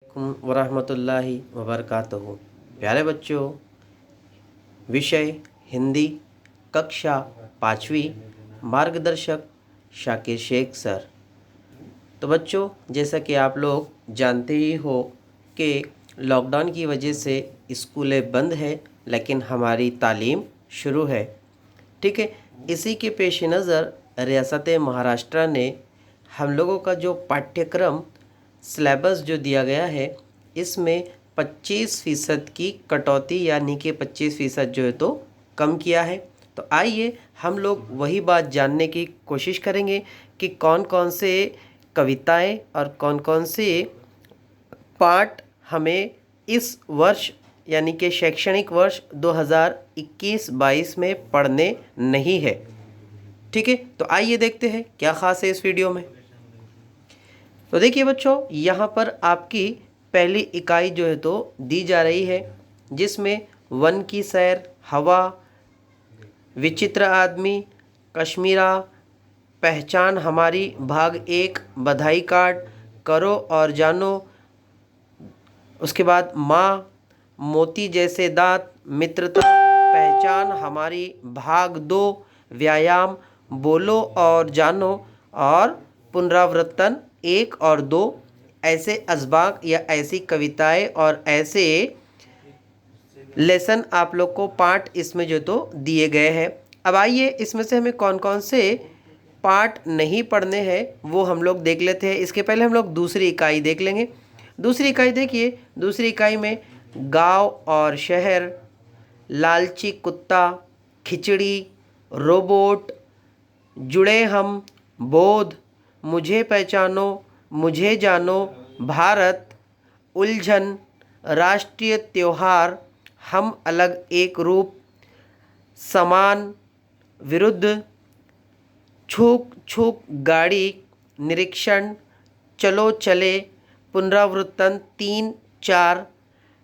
वरहमतुल्लाहि वबरकातुहू। प्यारे बच्चों, विषय हिंदी, कक्षा 5वीं, मार्गदर्शक शाकिर शेख सर। तो बच्चों, जैसा कि आप लोग जानते ही हो कि लॉकडाउन की वजह से स्कूलें बंद है, लेकिन हमारी तालीम शुरू है। ठीक है, इसी के पेश नज़र रियासत महाराष्ट्र ने हम लोगों का जो पाठ्यक्रम सिलेबस जो दिया गया है, इसमें 25% की कटौती यानी कि 25% जो है तो कम किया है। तो आइए हम लोग वही बात जानने की कोशिश करेंगे कि कौन कौन से कविताएं और कौन कौन से पाठ हमें इस वर्ष यानी कि शैक्षणिक वर्ष 2021-22 में पढ़ने नहीं है। ठीक है, तो आइए देखते हैं क्या ख़ास है इस वीडियो में। तो देखिए बच्चों, यहाँ पर आपकी पहली इकाई जो है तो दी जा रही है, जिसमें वन की सैर, हवा, विचित्र आदमी, कश्मीरा, पहचान हमारी भाग 1, बधाई कार्ड, करो और जानो, उसके बाद माँ, मोती जैसे दांत, मित्रता, पहचान हमारी भाग 2, व्यायाम, बोलो और जानो, और पुनरावर्तन 1 और 2। ऐसे असबाक या ऐसी कविताएं और ऐसे लेसन आप लोग को पाठ इसमें जो तो दिए गए हैं। अब आइए इसमें से हमें कौन कौन से पाठ नहीं पढ़ने हैं वो हम लोग देख लेते हैं। इसके पहले हम लोग दूसरी इकाई देख लेंगे। दूसरी इकाई देखिए, दूसरी इकाई में गांव और शहर, लालची कुत्ता, खिचड़ी, रोबोट, जुड़े हम, बोध, मुझे पहचानो, मुझे जानो, भारत, उलझन, राष्ट्रीय त्योहार, हम अलग एक रूप, समान, विरुद्ध, छूक छूक गाड़ी, निरीक्षण, चलो चले, पुनरावृत्तन 3, 4,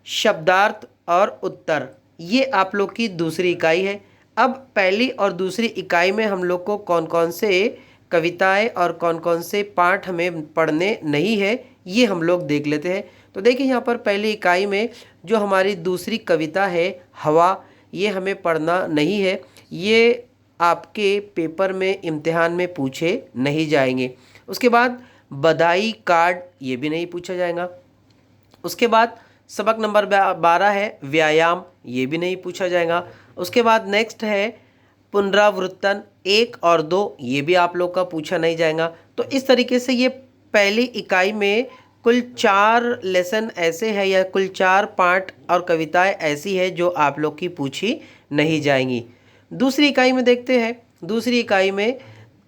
शब्दार्थ और उत्तर। ये आप लोग की दूसरी इकाई है। अब पहली और दूसरी इकाई में हम लोग को कौन कौन से कविताएं और कौन कौन से पाठ हमें पढ़ने नहीं है, ये हम लोग देख लेते हैं। तो देखिए यहाँ पर पहली इकाई में जो हमारी दूसरी कविता है हवा, ये हमें पढ़ना नहीं है। ये आपके पेपर में इम्तिहान में पूछे नहीं जाएंगे। उसके बाद बधाई कार्ड, ये भी नहीं पूछा जाएगा। उसके बाद सबक नंबर 12 है व्यायाम, ये भी नहीं पूछा जाएगा। उसके बाद नेक्स्ट है पुनरावृत्तन 1 और 2, ये भी आप लोग का पूछा नहीं जाएगा। तो इस तरीके से ये पहली इकाई में कुल 4 लेसन ऐसे हैं या कुल 4 पाठ और कविताएं ऐसी है जो आप लोग की पूछी नहीं जाएंगी। दूसरी इकाई में देखते हैं। दूसरी इकाई में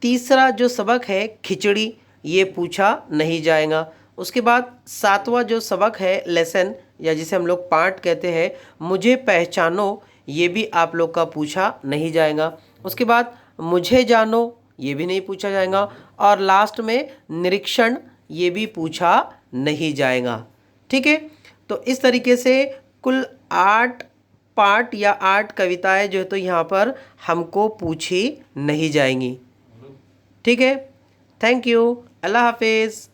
तीसरा जो सबक है खिचड़ी, ये पूछा नहीं जाएगा। उसके बाद 7वां जो सबक है लेसन या जिसे हम लोग पाठ कहते हैं, मुझे पहचानो, ये भी आप लोग का पूछा नहीं जाएगा। उसके बाद मुझे जानो, ये भी नहीं पूछा जाएगा। और लास्ट में निरीक्षण, ये भी पूछा नहीं जाएगा। ठीक है, तो इस तरीके से कुल 8 पाठ या 8 कविताएं जो है तो यहाँ पर हमको पूछी नहीं जाएंगी। ठीक है, थैंक यू, अल्लाह हाफिज़।